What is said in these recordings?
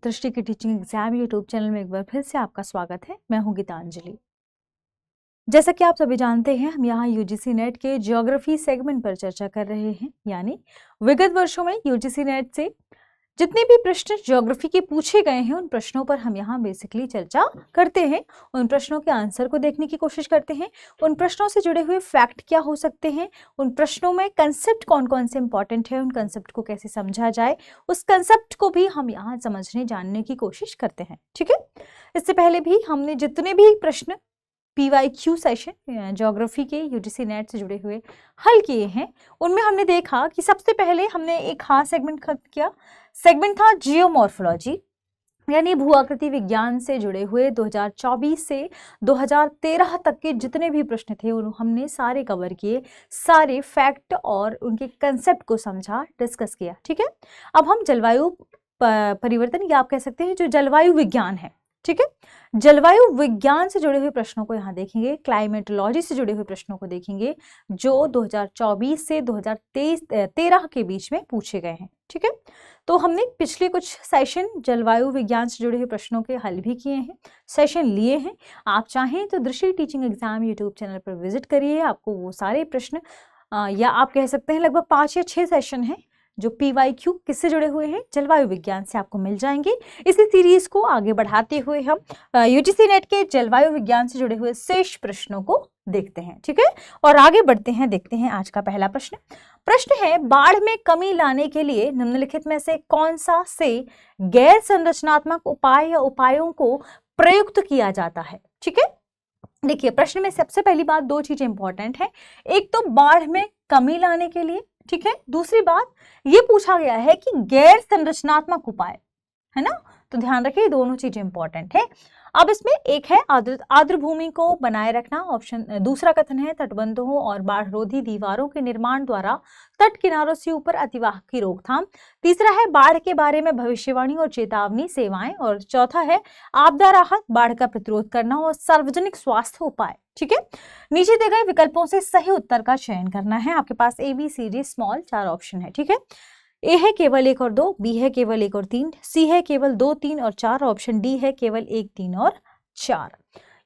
दृष्टि की teaching exam YouTube channel में एक बार फिर से आपका स्वागत है। मैं हूं गीतांजलि। जैसा कि आप सभी जानते हैं, हम यहाँ यूजीसी नेट के ज्योग्राफी सेगमेंट पर चर्चा कर रहे हैं। यानी विगत वर्षों में यूजीसी नेट से जितने भी प्रश्न ज्योग्राफी के पूछे गए हैं, उन प्रश्नों पर हम यहाँ बेसिकली चर्चा करते हैं। उन प्रश्नों के आंसर को देखने की कोशिश करते हैं। उन प्रश्नों से जुड़े हुए फैक्ट क्या हो सकते हैं, उन प्रश्नों में कंसेप्ट कौन कौन से इंपॉर्टेंट है, उन कंसेप्ट को कैसे समझा जाए, उस कंसेप्ट को भी हम यहाँ समझने जानने की कोशिश करते हैं। ठीक है, इससे पहले भी हमने जितने भी प्रश्न PYQ सेशन ज्योग्राफी के यूजीसी नेट से जुड़े हुए हल किए हैं, उनमें हमने देखा कि सबसे पहले हमने एक खास सेगमेंट खत्म किया। सेगमेंट था जियोमॉर्फोलॉजी, यानी भू आकृति विज्ञान से जुड़े हुए 2024 से 2013 तक के जितने भी प्रश्न थे उन हमने सारे कवर किए, सारे फैक्ट और उनके कंसेप्ट को समझा, डिस्कस किया। ठीक है, अब हम जलवायु परिवर्तन या आप कह सकते हैं जो जलवायु विज्ञान है, ठीक है, जलवायु विज्ञान से जुड़े हुए प्रश्नों को यहाँ देखेंगे। क्लाइमेटोलॉजी से जुड़े हुए प्रश्नों को देखेंगे जो 2024 से 2013 के बीच में पूछे गए हैं। ठीक है, तो हमने पिछले कुछ सेशन जलवायु विज्ञान से जुड़े हुए प्रश्नों के हल भी किए हैं, सेशन लिए हैं। आप चाहें तो दृष्टि टीचिंग एग्जाम यूट्यूब चैनल पर विजिट करिए, आपको वो सारे प्रश्न या आप कह सकते हैं लगभग 5 या 6 सेशन हैं जो PYQ किससे जुड़े हुए हैं, जलवायु विज्ञान से, आपको मिल जाएंगे। इसी सीरीज को आगे बढ़ाते हुए हम यूजीसी नेट के जलवायु विज्ञान से जुड़े हुए शेष प्रश्नों को देखते हैं। ठीक है, और आगे बढ़ते हैं, देखते हैं आज का पहला प्रश्न है, बाढ़ में कमी लाने के लिए निम्नलिखित में से कौन सा से गैर संरचनात्मक उपाय या उपायों को प्रयुक्त किया जाता है। ठीक है, देखिए प्रश्न में सबसे पहली बात, दो चीजें इंपॉर्टेंट है। एक तो बाढ़ में कमी लाने के लिए, ठीक है, दूसरी बात ये पूछा गया है कि गैर संरचनात्मक उपाय, है ना, तो ध्यान रखिए दोनों चीजें इंपॉर्टेंट है। अब इसमें एक है आर्द्र भूमि को बनाए रखना, ऑप्शन दूसरा कथन है तटबंधों और बाढ़रोधी दीवारों के निर्माण द्वारा तट किनारों से ऊपर अतिवाह की रोकथाम, तीसरा है बाढ़ के बारे में भविष्यवाणी और चेतावनी सेवाएं, और चौथा है आपदा राहत, बाढ़ का प्रतिरोध करना और सार्वजनिक स्वास्थ्य उपाय। ठीक है, नीचे दिए गए विकल्पों से सही उत्तर का चयन करना है। आपके पास ABCD स्मॉल 4 ऑप्शन है। ठीक है, ए है केवल 1 और 2, बी है केवल 1 और 3, सी है केवल 2, 3 और 4, ऑप्शन डी है केवल 1, 3 और 4।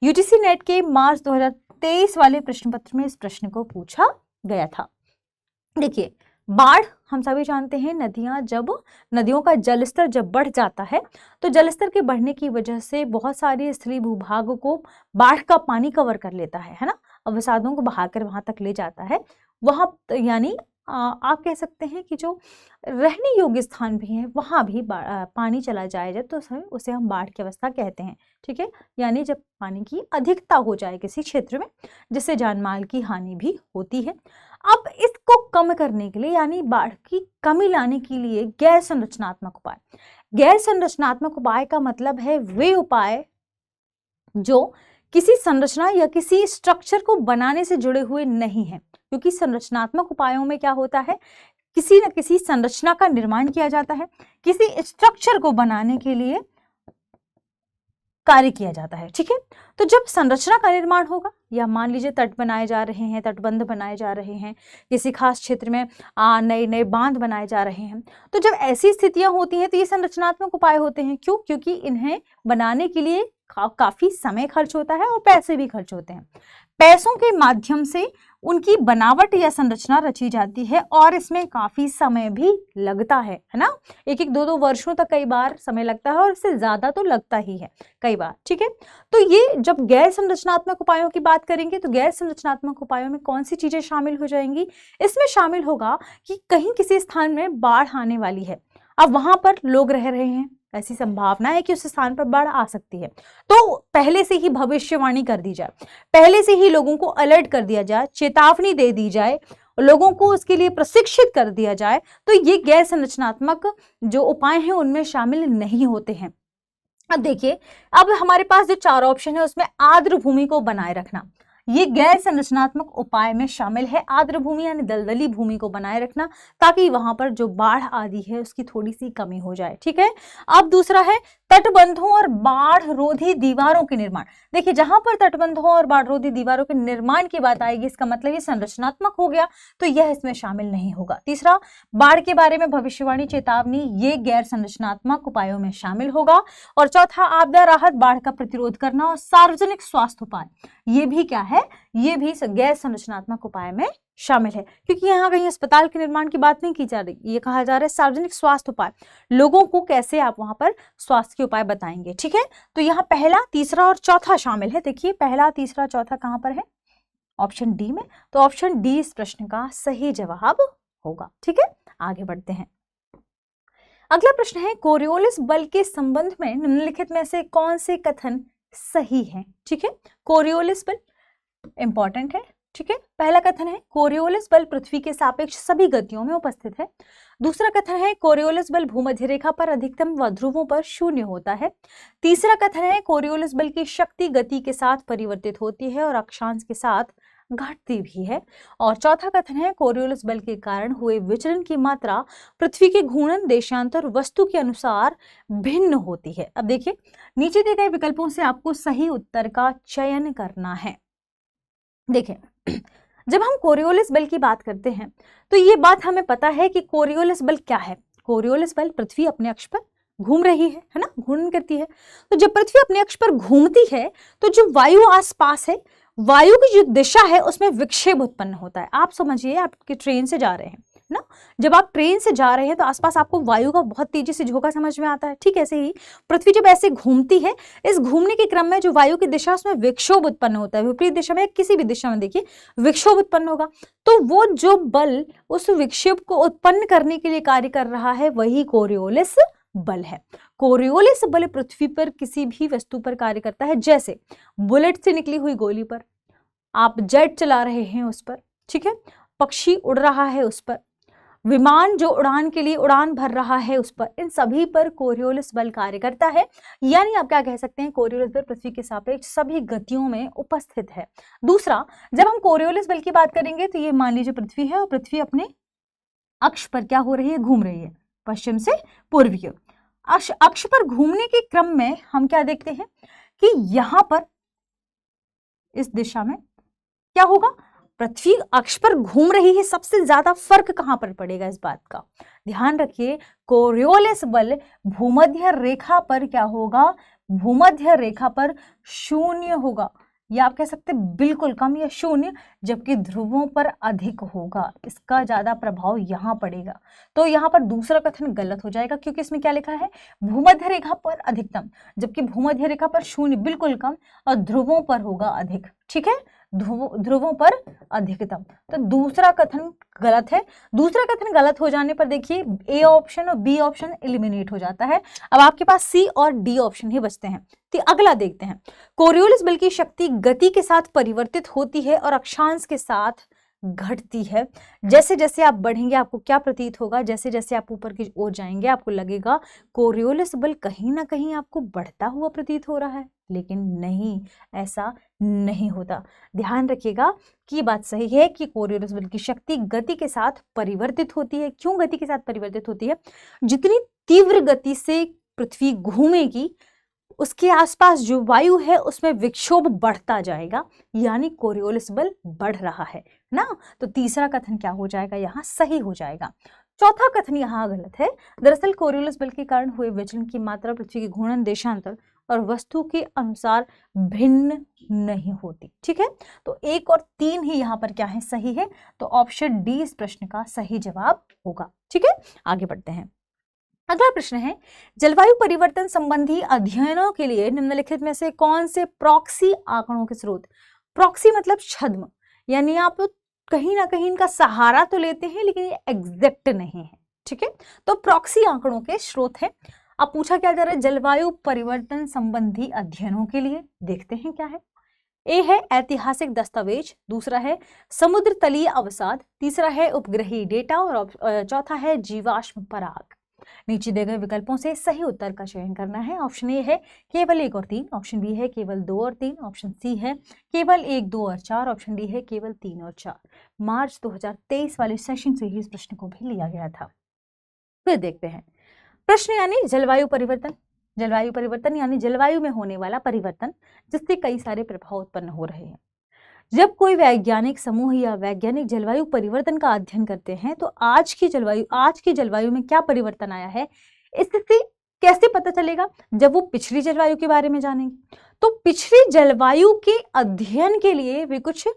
यूजीसी नेट के मार्च 2023 वाले प्रश्न पत्र में इस प्रश्न को पूछा गया था। देखिए बाढ़ हम सभी जानते हैं, नदियों का जलस्तर जब बढ़ जाता है तो जलस्तर के बढ़ने की वजह से बहुत सारे स्थलीय भूभागों को बाढ़ का पानी कवर कर लेता है ना, अवसादों को बहाकर वहां तक ले जाता है। वहां यानी आप कह सकते हैं कि जो रहने योग्य स्थान भी है वहां भी पानी चला जाए जब, तो उसे हम बाढ़ की अवस्था कहते हैं। ठीक है, यानी जब पानी की अधिकता हो जाए किसी क्षेत्र में, जिससे जानमाल की हानि भी होती है। अब इसको कम करने के लिए, यानी बाढ़ की कमी लाने के लिए गैर संरचनात्मक उपाय, गैर संरचनात्मक उपाय का मतलब है वे उपाय जो किसी संरचना या किसी स्ट्रक्चर को बनाने से जुड़े हुए नहीं है, क्योंकि संरचनात्मक उपायों में क्या होता है, किसी न किसी संरचना का निर्माण किया जाता है, किसी स्ट्रक्चर को बनाने के लिए कार्य किया जाता है। ठीक है, तो जब संरचना का निर्माण होगा, या मान लीजिए तट बनाए जा रहे हैं, तटबंध बनाए जा रहे हैं, किसी खास क्षेत्र में नए नए बांध बनाए जा रहे हैं, तो जब ऐसी स्थितियां होती हैं तो ये संरचनात्मक उपाय होते हैं। क्यों? क्योंकि इन्हें बनाने के लिए काफी समय खर्च होता है और पैसे भी खर्च होते हैं। पैसों के माध्यम से उनकी बनावट या संरचना रची जाती है और इसमें काफी समय भी लगता है ना, 1-2 वर्षों तक कई बार समय लगता है, और इससे ज्यादा तो लगता ही है कई बार। ठीक है, तो ये जब गैर संरचनात्मक उपायों की बात करेंगे तो गैर संरचनात्मक उपायों में कौन सी चीजें शामिल हो जाएंगी, इसमें शामिल होगा कि कहीं किसी स्थान में बाढ़ आने वाली है, अब वहां पर लोग रह रहे हैं, ऐसी संभावना है कि उस स्थान पर बाढ़ आ सकती है, तो पहले से ही भविष्यवाणी कर दी जाए, पहले से ही लोगों को अलर्ट कर दिया जाए, चेतावनी दे दी जाए, लोगों को उसके लिए प्रशिक्षित कर दिया जाए, तो ये गैर संरचनात्मक जो उपाय हैं उनमें शामिल नहीं होते हैं। अब देखिए, अब हमारे पास जो 4 ऑप्शन है उसमें आर्द्र भूमि को बनाए रखना, ये गैर संरचनात्मक उपाय में शामिल है आर्द्र भूमि यानी दलदली भूमि को बनाए रखना, ताकि वहां पर जो बाढ़ आदि है उसकी थोड़ी सी कमी हो जाए। ठीक है, अब दूसरा है तटबंधों और बाढ़ रोधी दीवारों के निर्माण। देखिए, जहां पर तटबंधों और बाढ़ रोधी दीवारों के निर्माण की बात आएगी, इसका मतलब ये संरचनात्मक हो गया, तो यह इसमें शामिल नहीं होगा। तीसरा, बाढ़ के बारे में भविष्यवाणी चेतावनी, ये गैर संरचनात्मक उपायों में शामिल होगा। और चौथा, आपदा राहत, बाढ़ का प्रतिरोध करना और सार्वजनिक स्वास्थ्य उपाय, ये भी क्या है, ये भी गैर संरचनात्मक उपाय में शामिल है, क्योंकि यहाँ कहीं अस्पताल के निर्माण की बात नहीं की जा रही, ये कहा जा रहा है सार्वजनिक स्वास्थ्य उपाय, लोगों को कैसे आप वहां पर स्वास्थ्य के उपाय बताएंगे। ठीक है, तो यहाँ पहला, तीसरा और चौथा शामिल है। देखिए, पहला, तीसरा, चौथा कहां पर है, ऑप्शन डी में, तो ऑप्शन डी इस प्रश्न का सही जवाब होगा। ठीक है, आगे बढ़ते हैं। अगला प्रश्न है, कोरियोलिस बल के संबंध में निम्नलिखित में से कौन से कथन सही है। ठीक है, कोरियोलिस बल इंपॉर्टेंट है। ठीक है, पहला कथन है कोरियोलिस बल पृथ्वी के सापेक्ष सभी गतियों में उपस्थित है। दूसरा कथन है कोरियोलिस बल भूमध्य रेखा पर अधिकतम व ध्रुवों पर शून्य होता है। तीसरा कथन है कोरियोलिस बल की शक्ति गति के साथ परिवर्तित होती है और अक्षांश के साथ घटती भी है। और चौथा कथन है कोरियोलिस बल के कारण हुए विचलन की मात्रा पृथ्वी के घूर्णन देशांतर वस्तु के अनुसार भिन्न होती है। अब देखिए, नीचे दिए गए विकल्पों से आपको सही उत्तर का चयन करना है। देखिए, जब हम कोरियोलिस बल की बात करते हैं तो ये बात हमें पता है कि कोरियोलिस बल क्या है। कोरियोलिस बल, पृथ्वी अपने अक्ष पर घूम रही है ना, घूर्णन करती है। तो जब पृथ्वी अपने अक्ष पर घूमती है तो जो वायु आसपास है, वायु की जो दिशा है उसमें विक्षेप उत्पन्न होता है। आप समझिए, आपके ट्रेन से जा रहे हैं ना, जब आप ट्रेन से जा रहे हैं तो आसपास आपको वायु का बहुत तेजी से झोंका समझ में आता है। ठीक ऐसे ही पृथ्वी जब ऐसे घूमती है, इस घूमने के क्रम में जो वायु की दिशा उसमें विक्षोभ उत्पन्न होता है, विपरीत दिशा में किसी भी दिशा में देखिए विक्षोभ उत्पन्न होगा। तो वो जो बल उस विक्षेप को उत्पन्न करने के लिए कार्य कर रहा है वही कोरियोलिस बल है। कोरियोलिस बल पृथ्वी पर किसी भी वस्तु पर कार्य करता है, जैसे बुलेट से निकली हुई गोली पर, आप जेट चला रहे हैं उस पर, ठीक है, पक्षी उड़ रहा है उस पर, विमान जो उड़ान के लिए उड़ान भर रहा है उस पर, इन सभी पर कोरियोलिस बल कार्य करता है। यानी आप क्या कह सकते हैं, कोरियोलिस बल पृथ्वी के सापेक्ष सभी गतियों में उपस्थित है। दूसरा, जब हम कोरियोलिस बल की बात करेंगे तो ये मान लीजिए पृथ्वी है और पृथ्वी अपने अक्ष पर क्या हो रही है, घूम रही है, पश्चिम से पूर्व की ओर। अक्ष पर घूमने के क्रम में हम क्या देखते हैं कि यहां पर इस दिशा में क्या होगा, पृथ्वी अक्ष पर घूम रही है। सबसे ज्यादा फर्क कहां पर पड़ेगा इस बात का ध्यान रखिए, कोरियोलिस बल भूमध्य रेखा पर क्या होगा, भूमध्य रेखा पर शून्य होगा, या आप कह सकते हैं बिल्कुल कम या शून्य, जबकि ध्रुवों पर अधिक होगा। इसका ज्यादा प्रभाव यहां पड़ेगा। तो यहां पर दूसरा कथन गलत हो जाएगा, क्योंकि इसमें क्या लिखा है, भूमध्य रेखा पर अधिकतम, जबकि भूमध्य रेखा पर शून्य बिल्कुल कम और ध्रुवों पर होगा अधिक। ठीक है, ध्रुवों पर अधिकतम, तो दूसरा कथन गलत है। दूसरा कथन गलत हो जाने पर देखिए ए ऑप्शन और बी ऑप्शन एलिमिनेट हो जाता है। अब आपके पास सी और डी ऑप्शन ही बचते हैं। तो अगला देखते हैं, कोरियोलिस बल की शक्ति गति के साथ परिवर्तित होती है और अक्षांश के साथ घटती है। जैसे जैसे आप बढ़ेंगे आपको क्या प्रतीत होगा, जैसे जैसे आप ऊपर की ओर जाएंगे आपको लगेगा कोरियोलिस बल कहीं ना कहीं आपको बढ़ता हुआ प्रतीत हो रहा है, लेकिन नहीं, ऐसा नहीं होता। ध्यान रखिएगा कि ये बात सही है कि कोरियोलिस बल की शक्ति गति के साथ परिवर्तित होती है। क्यों गति के साथ परिवर्तित होती है, जितनी तीव्र गति से पृथ्वी घूमेगी उसके आसपास जो वायु है उसमें विक्षोभ बढ़ता जाएगा, यानी कोरियोलिस बल बढ़ रहा है ना। तो तीसरा कथन क्या हो जाएगा, यहाँ सही हो जाएगा। चौथा कथन यहाँ गलत है। दरअसल कोरियोलिस बल के कारण हुए विचलन की मात्रा पृथ्वी के घूर्णन देशांतर और वस्तु के अनुसार भिन्न नहीं होती। ठीक है, तो 1 और 3 ही यहाँ पर क्या है, सही है। तो ऑप्शन डी इस प्रश्न का सही जवाब होगा। ठीक है, आगे बढ़ते हैं। अगला प्रश्न है, जलवायु परिवर्तन संबंधी अध्ययनों के लिए निम्नलिखित में से कौन से प्रॉक्सी आंकड़ों के स्रोत, प्रॉक्सी मतलब छद्म, यानी आप कहीं ना कहीं इनका सहारा तो लेते हैं लेकिन ये एग्जैक्ट नहीं है। ठीक है, तो प्रॉक्सी आंकड़ों के स्रोत हैं। अब पूछा क्या जा रहा है, जलवायु परिवर्तन संबंधी अध्ययनों के लिए, देखते हैं क्या है। ए है ऐतिहासिक दस्तावेज, दूसरा है समुद्र तलीय अवसाद, तीसरा है उपग्रही डेटा और चौथा है जीवाश्म पराग। नीचे दिए गए विकल्पों से सही उत्तर का चयन करना है। ऑप्शन ए है केवल 1 और 3, ऑप्शन बी है केवल 2 और 3, ऑप्शन सी है केवल 1, 2 और 4, ऑप्शन डी है केवल 3 और 4। मार्च 2023 वाले सेशन से ही इस प्रश्न को भी लिया गया था। फिर देखते हैं प्रश्न यानी जलवायु परिवर्तन। जलवायु परिवर्तन यानी जलवायु में होने वाला परिवर्तन जिससे कई सारे प्रभाव उत्पन्न हो रहे हैं। जब कोई वैज्ञानिक समूह या वैज्ञानिक जलवायु परिवर्तन का अध्ययन करते हैं तो आज की जलवायु में क्या परिवर्तन आया है इससे कैसे पता चलेगा? जब वो पिछली जलवायु के बारे में जानेंगे। तो पिछली जलवायु के अध्ययन के लिए वे कुछ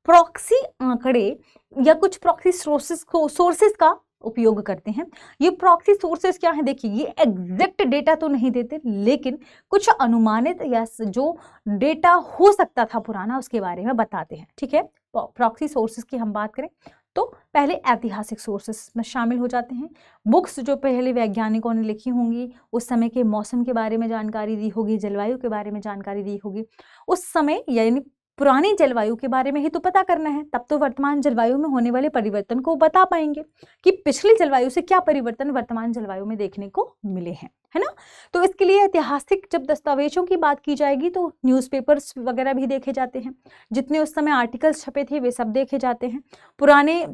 प्रॉक्सी आंकड़े या कुछ प्रॉक्सी सोर्सेस का उपयोग करते हैं। ये प्रॉक्सी सोर्सेस क्या है? देखिए, ये एग्जैक्ट डेटा तो नहीं देते, लेकिन कुछ अनुमानित या जो डेटा हो सकता था पुराना उसके बारे में बताते हैं। ठीक है, प्रॉक्सी सोर्सेस की हम बात करें तो पहले ऐतिहासिक सोर्सेस में शामिल हो जाते हैं। बुक्स जो पहले वैज्ञानिकों ने लिखी होंगी, उस समय के मौसम के बारे में जानकारी दी होगी, जलवायु के बारे में जानकारी दी होगी। उस समय यानी पुरानी जलवायु के बारे में ही तो पता करना है, तब तो वर्तमान जलवायु में होने वाले परिवर्तन को बता पाएंगे कि पिछली जलवायु से क्या परिवर्तन वर्तमान जलवायु में देखने को मिले हैं, है ना। तो इसके लिए ऐतिहासिक जब दस्तावेजों की बात की जाएगी तो न्यूज़पेपर्स वगैरह भी देखे जाते हैं, जितने उस समय आर्टिकल्स छपे थे वे सब देखे जाते हैं। पुराने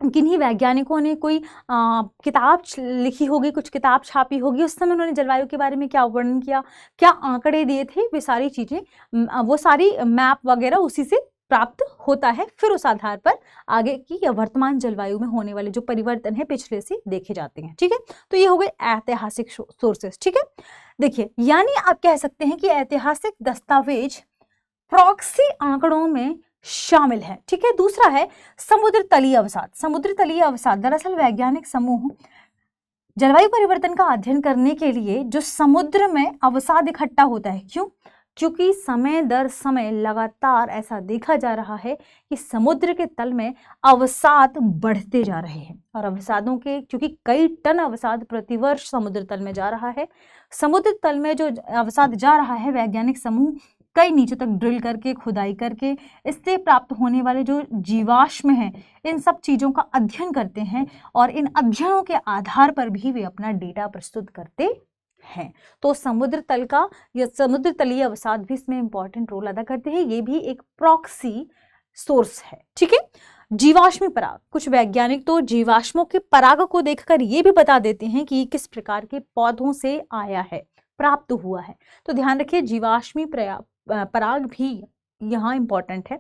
किन्हीं वैज्ञानिकों ने कोई किताब लिखी होगी, कुछ किताब छापी होगी, उस समय उन्होंने जलवायु के बारे में क्या वर्णन किया, क्या आंकड़े दिए थे, वे सारी चीज़ें वो सारी मैप वगैरह उसी से प्राप्त होता है। फिर उस आधार पर आगे की या वर्तमान जलवायु में होने वाले जो परिवर्तन है पिछले से देखे जाते हैं। ठीक है, तो ये हो गए ऐतिहासिक सोर्सेस। ठीक है, देखिए, यानी आप कह सकते हैं कि ऐतिहासिक दस्तावेज प्रॉक्सी आंकड़ों में शामिल है। ठीक है, दूसरा है समुद्र तलीय अवसाद। समुद्र तलीय अवसाद दरअसल वैज्ञानिक समूह जलवायु परिवर्तन का अध्ययन करने के लिए जो समुद्र में अवसाद इकट्ठा होता है, क्यों? क्योंकि समय दर समय लगातार ऐसा देखा जा रहा है कि समुद्र के तल में अवसाद बढ़ते जा रहे हैं, और अवसादों के क्योंकि कई टन अवसाद प्रतिवर्ष समुद्र तल में जा रहा है। समुद्र तल में जो अवसाद जा रहा है, वैज्ञानिक समूह कई नीचे तक ड्रिल करके, खुदाई करके इससे प्राप्त होने वाले जो जीवाश्म हैं, इन सब चीज़ों का अध्ययन करते हैं, और इन अध्ययनों के आधार पर भी वे अपना डेटा प्रस्तुत करते हैं। तो समुद्र तल का या समुद्र तलीय अवसाद भी इसमें इंपॉर्टेंट रोल अदा करते हैं। ये भी एक प्रॉक्सी सोर्स है। ठीक है, जीवाश्मी पराग, कुछ वैज्ञानिक तो जीवाश्मों के पराग को देखकर ये भी बता देते हैं कि किस प्रकार के पौधों से आया है, प्राप्त हुआ है। तो ध्यान रखिए, जीवाश्मी पराग भी यहाँ इंपॉर्टेंट है।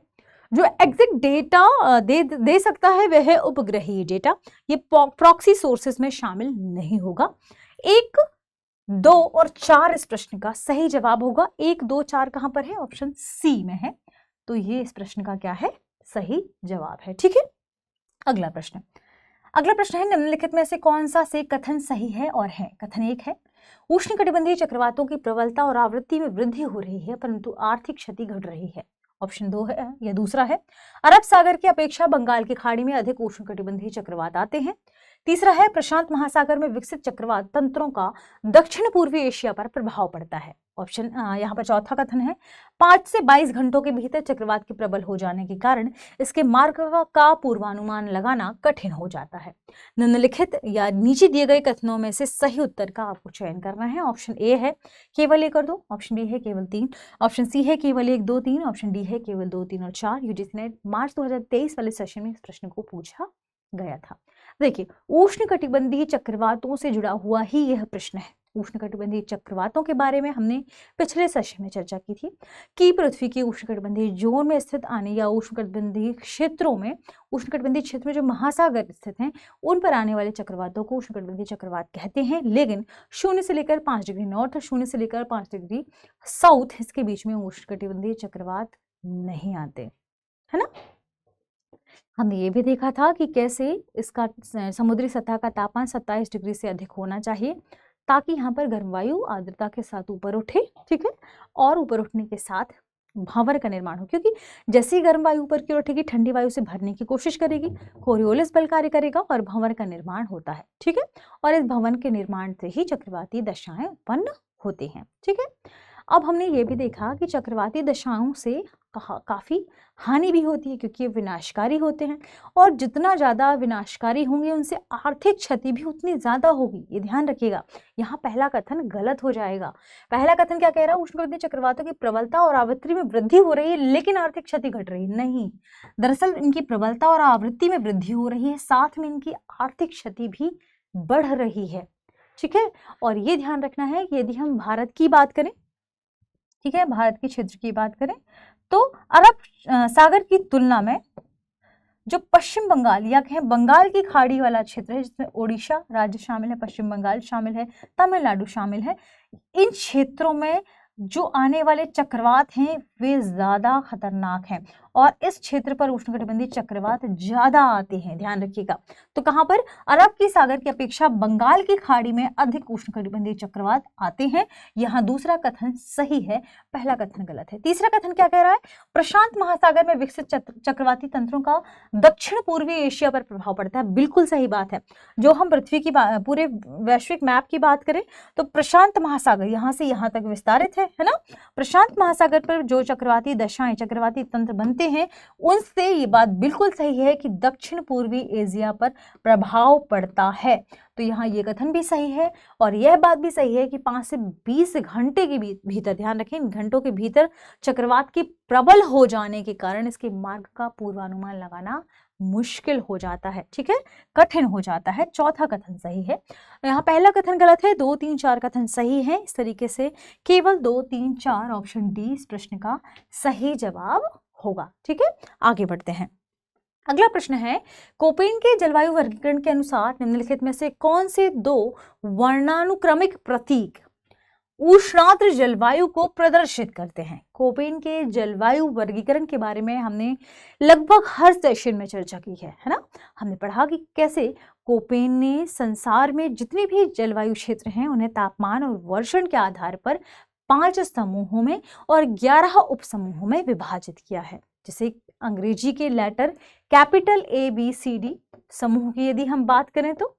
जो एग्जैक्ट डेटा दे सकता है वह है उपग्रहीय डेटा, ये प्रॉक्सी सोर्सेस में शामिल नहीं होगा। 1, 2 और 4 इस प्रश्न का सही जवाब होगा। 1, 2, 4 कहां पर है? ऑप्शन सी में है। तो ये इस प्रश्न का क्या है? सही जवाब है। ठीक है, अगला प्रश्न है निम्नलिखित में से कौन सा से कथन सही है और है? कथन 1 है उष्णकटिबंधीय चक्रवातों की प्रबलता और आवृत्ति में वृद्धि हो रही है परंतु आर्थिक क्षति घट रही है। ऑप्शन 2 है या दूसरा है अरब सागर की अपेक्षा बंगाल की खाड़ी में अधिक उष्णकटिबंधीय चक्रवात आते हैं। तीसरा है प्रशांत महासागर में विकसित चक्रवात तंत्रों का दक्षिण पूर्वी एशिया पर प्रभाव पड़ता है। ऑप्शन यहाँ पर चौथा कथन है 5 से 22 घंटों के भीतर चक्रवात के प्रबल हो जाने के कारण इसके मार्ग का पूर्वानुमान लगाना कठिन हो जाता है। निम्नलिखित या नीचे दिए गए कथनों में से सही उत्तर का आपको चयन करना है। ऑप्शन ए है केवल 1 और 2, ऑप्शन बी है केवल 3, ऑप्शन सी है केवल 1, 2, 3, ऑप्शन डी है केवल 2, 3 और 4। यूजीसी नेट मार्च 2023 वाले सेशन में इस प्रश्न को पूछा गया था। देखिए, उष्णकटिबंधीय चक्रवातों से जुड़ा हुआ ही यह प्रश्न है। उष्णकटिबंधीय चक्रवातों के बारे में हमने पिछले सेशन में चर्चा की थी कि पृथ्वी के उष्णकटिबंधीय जोन में स्थित आने या उष्णकटिबंधीय क्षेत्रों में, उष्णकटिबंधीय क्षेत्र में जो महासागर स्थित हैं उन पर आने वाले चक्रवातों को उष्णकटिबंधीय चक्रवात कहते हैं। लेकिन 0 से लेकर 5 डिग्री नॉर्थ और 0 से लेकर 5 डिग्री साउथ इसके बीच में उष्णकटिबंधीय चक्रवात नहीं आते, है ना। हमने ये भी देखा था कि कैसे इसका समुद्री सतह का तापमान 27 डिग्री से अधिक होना चाहिए ताकि यहाँ पर गर्म वायु आर्द्रता के साथ ऊपर उठे। ठीक है, और ऊपर उठने के साथ भंवर का निर्माण हो, क्योंकि जैसे ही गर्म वायु ऊपर की ओर उठेगी ठंडी वायु से भरने की कोशिश करेगी, कोरियोलिस बल कार्य करेगा और भंवर का निर्माण होता है। ठीक है, और इस भंवर के निर्माण से ही चक्रवाती दशाएं उत्पन्न होती हैं। ठीक है, अब हमने ये भी देखा कि चक्रवाती दशाओं से काफ़ी हानि भी होती है, क्योंकि ये विनाशकारी होते हैं और जितना ज़्यादा विनाशकारी होंगे उनसे आर्थिक क्षति भी उतनी ज़्यादा होगी। ये ध्यान रखिएगा, यहाँ पहला कथन गलत हो जाएगा। पहला कथन क्या कह रहा है, उष्णकटिबंधीय चक्रवातों की प्रबलता और आवृत्ति में वृद्धि हो रही है लेकिन आर्थिक क्षति घट रही है। नहीं, दरअसल इनकी प्रबलता और आवृत्ति में वृद्धि हो रही है, साथ में इनकी आर्थिक क्षति भी बढ़ रही है। ठीक है, और ये ध्यान रखना है कि यदि हम भारत की बात करें, ठीक है, भारत के क्षेत्र की बात करें, तो अरब सागर की तुलना में जो पश्चिम बंगाल या कहें बंगाल की खाड़ी वाला क्षेत्र है, जिसमें ओडिशा राज्य शामिल है, पश्चिम बंगाल शामिल है, तमिलनाडु शामिल है, इन क्षेत्रों में जो आने वाले चक्रवात हैं वे ज़्यादा खतरनाक हैं और इस क्षेत्र पर उष्णकटिबंधीय चक्रवात ज़्यादा आते हैं। ध्यान रखिएगा, तो कहाँ पर, अरब की सागर की अपेक्षा बंगाल की खाड़ी में अधिक उष्णकटिबंधीय चक्रवात आते हैं। यहाँ दूसरा कथन सही है, पहला कथन गलत है। तीसरा कथन क्या कह रहा है, प्रशांत महासागर में विकसित चक्रवाती तंत्रों का दक्षिण पूर्वी एशिया पर प्रभाव पड़ता है। बिल्कुल सही बात है। जो हम पृथ्वी की पूरे वैश्विक मैप की बात करें तो प्रशांत महासागर यहाँ से यहाँ तक विस्तारित है ना। प्रशांत महासागर पर जो चक्रवाती दशाएं, चक्रवाती तंत्र बनते हैं, उनसे ये बात बिल्कुल सही है कि दक्षिण पूर्वी एशिया पर प्रभाव पड़ता है। तो यहाँ ये कथन भी सही है और यह बात भी सही है कि 5 से 20 घंटे के भीतर, ध्यान रखें, इन घंटों के भीतर चक्रवात के प्रबल हो जाने के कारण इसके मार्ग का पूर्वानुमान लगाना मुश्किल हो जाता है। ठीक है, कठिन हो जाता है। चौथा कथन सही है। यहाँ पहला कथन गलत है, 2, 3, 4 कथन सही है। इस तरीके से केवल 2, 3, 4 ऑप्शन डी इस प्रश्न का सही जवाब होगा। ठीक है, आगे बढ़ते हैं। अगला प्रश्न है, कोपेन के जलवायु वर्गीकरण के अनुसार निम्नलिखित में से कौन से 2 वर्णानुक्रमिक प्रतीक उष्णाद्र जलवायु को प्रदर्शित करते हैं। कोपेन के जलवायु वर्गीकरण के बारे में हमने लगभग हर सेशन में चर्चा की है ना। हमने पढ़ा कि कैसे कोपेन ने संसार में जितने भी जलवायु क्षेत्र हैं उन्हें तापमान और वर्षण के आधार पर 5 समूहों में और 11 उपसमूहों में विभाजित किया है। जैसे अंग्रेजी के लेटर कैपिटल ABCD समूह की यदि हम बात करें तो,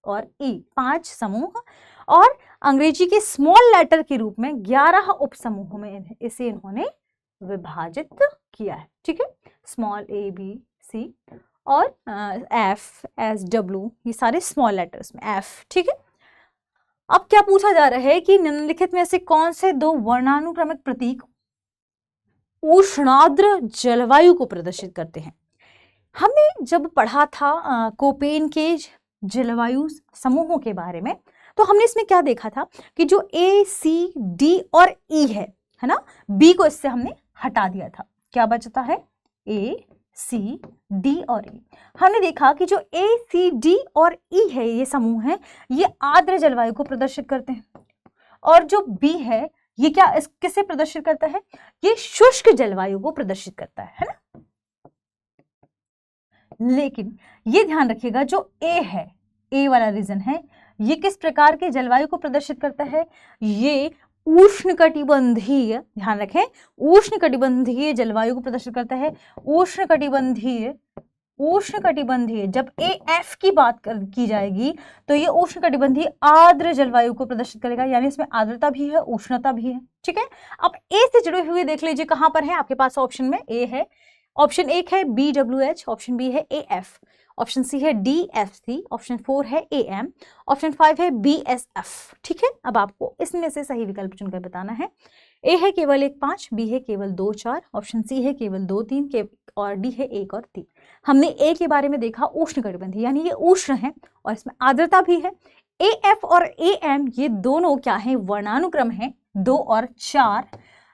और E 5 समूह, और अंग्रेजी के स्मॉल लेटर के रूप में 11 उपसमूहों में इसे इन्होंने विभाजित किया है। ठीक है, स्मॉल ABC और FSW, ये सारे स्मॉल लेटर्स में F। ठीक है, अब क्या पूछा जा रहा है कि निम्नलिखित में से कौन से 2 वर्णानुक्रमिक प्रतीक उष्णाद्र जलवायु को प्रदर्शित करते हैं। हमने जब पढ़ा था कोपेन के जलवायु समूहों के बारे में, तो हमने इसमें क्या देखा था कि जो A, C, D और E है ना, B को इससे हमने हटा दिया था। क्या बचता है, A, C, D और E। हमने देखा कि जो A, C, D और E है, ये समूह है, ये आर्द्र जलवायु को प्रदर्शित करते हैं, और जो B है ये क्या किसे प्रदर्शित करता है, ये शुष्क जलवायु को प्रदर्शित करता है ना। लेकिन ये ध्यान रखिएगा, जो A है, A वाला रीजन है, ये किस प्रकार के जलवायु को प्रदर्शित करता है, ये उष्णकटिबंधीय, ध्यान रखें, उष्णकटिबंधीय जलवायु को प्रदर्शित करता है। उष्णकटिबंधीय जब AF की बात की जाएगी तो ये उष्णकटिबंधीय आर्द्र जलवायु को प्रदर्शित करेगा, यानी इसमें आर्द्रता भी है, उष्णता भी है। ठीक है, अब A से जुड़े हुए देख लीजिए कहां पर है आपके पास। ऑप्शन में A है, ऑप्शन 1 है BWH, ऑप्शन B है AF, ऑप्शन C है DFC, ऑप्शन 4 है AM, ऑप्शन 5 है BSF। ठीक है, अब आपको इसमें से सही विकल्प चुनकर बताना है। A है केवल 1, 5, B है केवल 2, 4, ऑप्शन C है केवल 2, 3 और D है 1 और 3। हमने A के बारे में देखा उष्णकटिबंधीय, यानी ये उष्ण है और इसमें आर्द्रता भी है। AF और AM ये दोनों क्या है, वर्णानुक्रम है 2 और 4,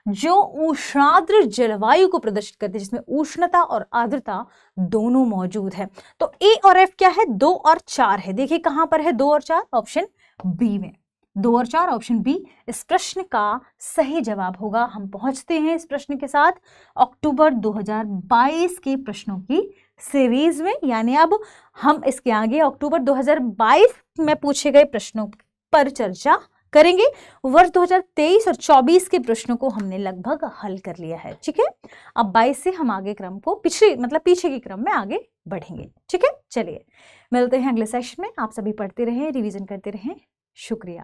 जो उष्णाद्र जलवायु को प्रदर्शित करते हैं, जिसमें उष्णता और आर्द्रता दोनों मौजूद है। तो A और F क्या है, 2 और 4 है। देखिए कहां पर है 2 और 4, ऑप्शन B में। 2 और 4 ऑप्शन B इस प्रश्न का सही जवाब होगा। हम पहुंचते हैं इस प्रश्न के साथ अक्टूबर 2022 के प्रश्नों की सीरीज में, यानी अब हम इसके आगे अक्टूबर 2022 में पूछे गए प्रश्नों पर चर्चा करेंगे। वर्ष 2023 और 24 के प्रश्नों को हमने लगभग हल कर लिया है। ठीक है, अब 22 से हम आगे क्रम को पीछे के क्रम में आगे बढ़ेंगे। ठीक है, चलिए मिलते हैं अगले सेशन में। आप सभी पढ़ते रहें, रिवीजन करते रहें। शुक्रिया।